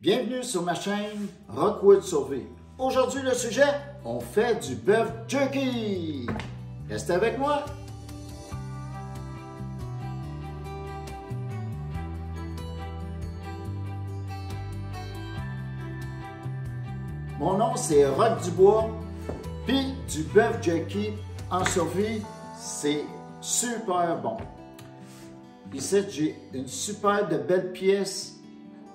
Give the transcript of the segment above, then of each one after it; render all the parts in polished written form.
Bienvenue sur ma chaîne Rockwood Sauvé. Aujourd'hui le sujet, on fait du bœuf jerky. Restez avec moi. Mon nom c'est Rock Dubois, puis du bœuf jerky en survie, c'est super bon. Ici j'ai une super de belle pièce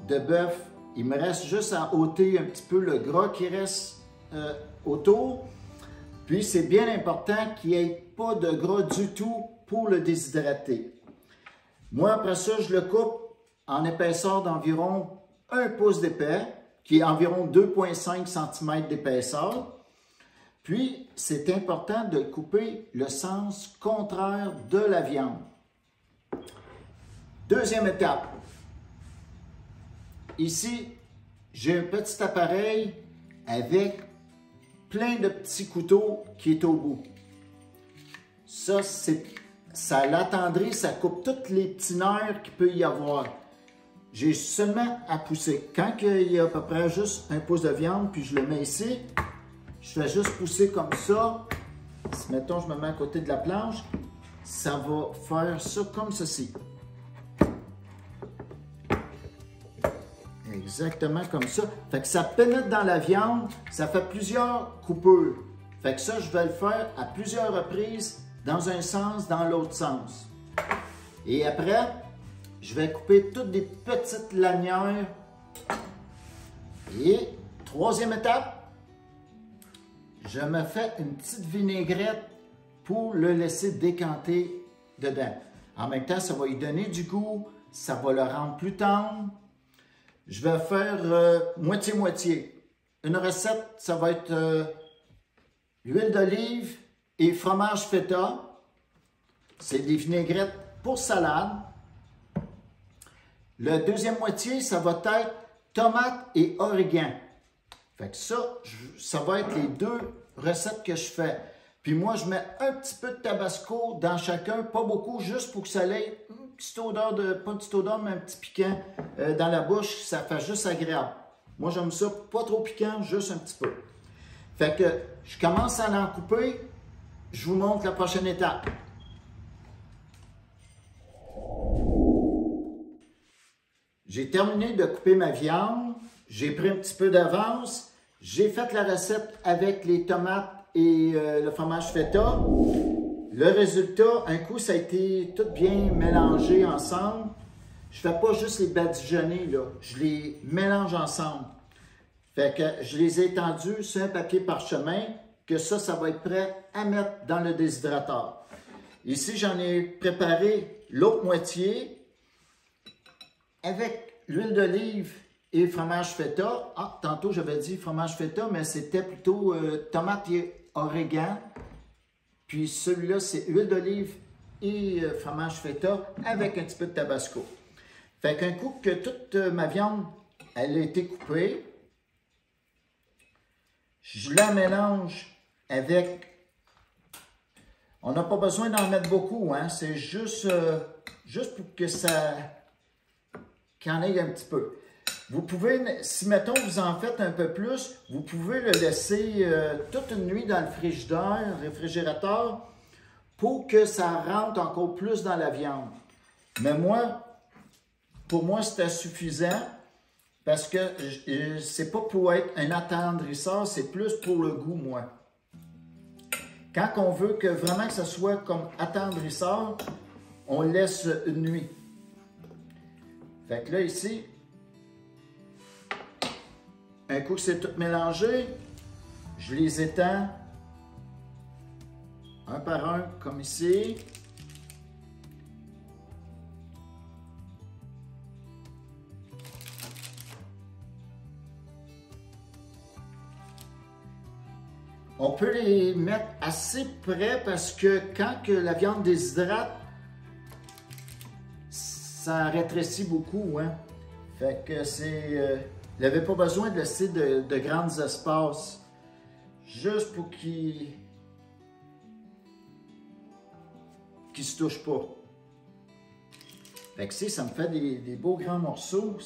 de bœuf. Il me reste juste à ôter un petit peu le gras qui reste autour. Puis c'est bien important qu'il n'y ait pas de gras du tout pour le déshydrater. Moi après ça, je le coupe en épaisseur d'environ 1 pouce d'épais, qui est environ 2,5 cm d'épaisseur. Puis c'est important de couper le sens contraire de la viande. Deuxième étape. Ici, j'ai un petit appareil avec plein de petits couteaux qui est au bout. Ça l'attendrit, ça coupe tous les petits nerfs qu'il peut y avoir. J'ai seulement à pousser. Quand il y a à peu près juste 1 pouce de viande, puis je le mets ici, je fais juste pousser comme ça. Si, mettons, je me mets à côté de la planche, ça va faire ça comme ceci. Exactement comme ça. Fait que ça pénètre dans la viande, ça fait plusieurs coupures. Fait que ça, je vais le faire à plusieurs reprises, dans un sens, dans l'autre sens. Et après, je vais couper toutes des petites lanières. Et troisième étape, je me fais une petite vinaigrette pour le laisser décanter dedans. En même temps, ça va lui donner du goût, ça va le rendre plus tendre. Je vais faire moitié-moitié. Une recette, ça va être huile d'olive et fromage feta. C'est des vinaigrettes pour salade. La deuxième moitié, ça va être tomate et origan. Fait que ça va être les deux recettes que je fais. Puis moi, je mets un petit peu de tabasco dans chacun, pas beaucoup, juste pour que ça ait une petite odeur, pas une petite odeur, mais un petit piquant dans la bouche. Ça fait juste agréable. Moi, j'aime ça pas trop piquant, juste un petit peu. Fait que je commence à en couper. Je vous montre la prochaine étape. J'ai terminé de couper ma viande. J'ai pris un petit peu d'avance. J'ai fait la recette avec les tomates et le fromage feta. Le résultat, un coup, ça a été tout bien mélangé ensemble. Je ne fais pas juste les badigeonner, là. Je les mélange ensemble. Fait que je les ai étendus sur un papier parchemin, que ça va être prêt à mettre dans le déshydrateur. Ici, j'en ai préparé l'autre moitié avec l'huile d'olive et fromage feta. Ah, tantôt j'avais dit fromage feta, mais c'était plutôt tomate et origan. Puis celui-là, c'est huile d'olive et fromage feta avec un petit peu de tabasco. Fait qu'un coup que toute ma viande, elle a été coupée, je la mélange avec... On n'a pas besoin d'en mettre beaucoup, hein? C'est juste pour que ça... qu'il y en ait un petit peu. Vous pouvez, si mettons vous en faites un peu plus, vous pouvez le laisser toute une nuit dans le réfrigérateur, pour que ça rentre encore plus dans la viande. Mais pour moi, c'était suffisant parce que c'est pas pour être un attendrisseur, c'est plus pour le goût, moi. Quand on veut que vraiment que ça soit comme attendrisseur, on laisse une nuit. Fait que là, ici, un coup que c'est tout mélangé, je les étends un par un, comme ici. On peut les mettre assez près parce que quand que la viande déshydrate, ça rétrécit beaucoup, hein? Fait que c'est... il n'avait pas besoin de laisser de grands espaces. Juste pour qu'ils ne se touchent pas. Fait que ça me fait des beaux grands morceaux.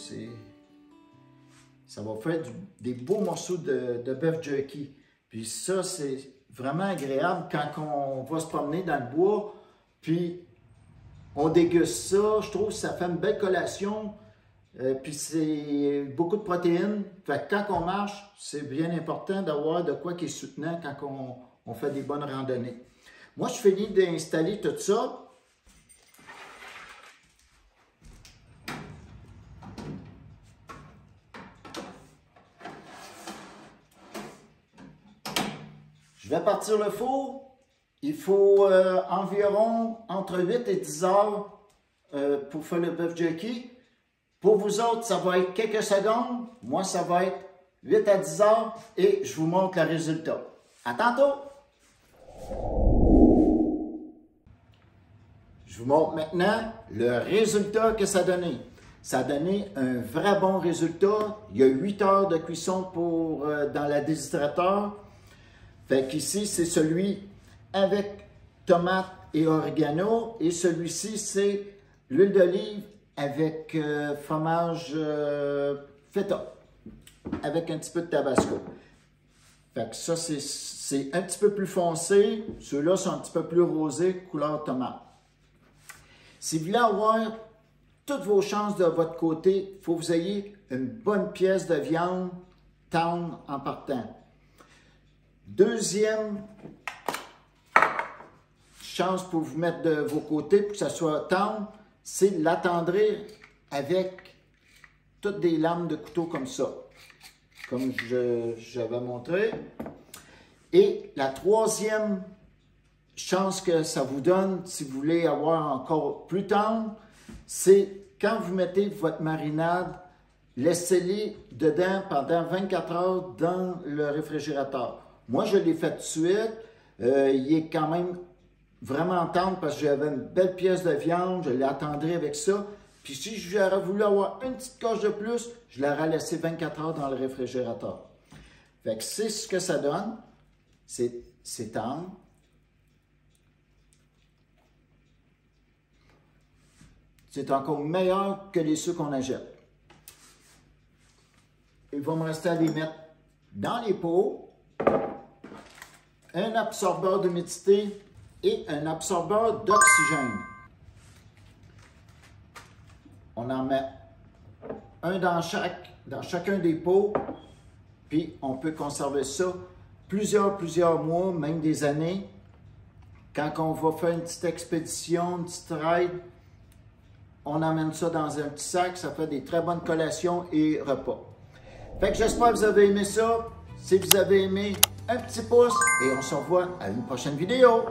Ça va faire des beaux morceaux de bœuf jerky. Puis ça, c'est vraiment agréable quand on va se promener dans le bois, puis on déguste ça. Je trouve que ça fait une belle collation. Puis c'est beaucoup de protéines. Fait que quand on marche, c'est bien important d'avoir de quoi qui est soutenant quand on fait des bonnes randonnées. Moi, je finis d'installer tout ça. Je vais partir le four. Il faut environ entre 8 et 10 heures pour faire le bœuf jerky. Pour vous autres, ça va être quelques secondes. Moi, ça va être 8 à 10 heures et je vous montre le résultat. À tantôt! Je vous montre maintenant le résultat que ça a donné. Ça a donné un vrai bon résultat. Il y a 8 heures de cuisson dans la déshydrateur. Fait qu'ici, c'est celui avec tomate et oregano. Et celui-ci, c'est l'huile d'olive avec fromage feta, avec un petit peu de tabasco. Fait que ça, c'est un petit peu plus foncé. Ceux-là sont un petit peu plus rosés, couleur tomate. Si vous voulez avoir toutes vos chances de votre côté, il faut que vous ayez une bonne pièce de viande tendre en partant. Deuxième chance pour vous mettre de vos côtés pour que ça soit tendre, c'est l'attendrir avec toutes des lames de couteau comme ça, comme j'avais montré. Et la troisième chance que ça vous donne, si vous voulez avoir encore plus tendre, c'est quand vous mettez votre marinade, laissez-les dedans pendant 24 heures dans le réfrigérateur. Moi, je l'ai fait tout de suite. Il est quand même vraiment tendre parce que j'avais une belle pièce de viande. Je l'ai attendri avec ça. Puis si j'aurais voulu avoir une petite coche de plus, je l'aurais laissé 24 heures dans le réfrigérateur. Fait que c'est ce que ça donne. C'est tendre. C'est encore meilleur que les ceux qu'on achète. Il va me rester à les mettre dans les pots. Un absorbeur d'humidité et un absorbeur d'oxygène. On en met un dans chacun des pots, puis on peut conserver ça plusieurs mois, même des années. Quand on va faire une petite expédition, une petite ride, on emmène ça dans un petit sac, ça fait des très bonnes collations et repas. Fait que j'espère que vous avez aimé ça. Si vous avez aimé, un petit pouce et on se revoit à une prochaine vidéo.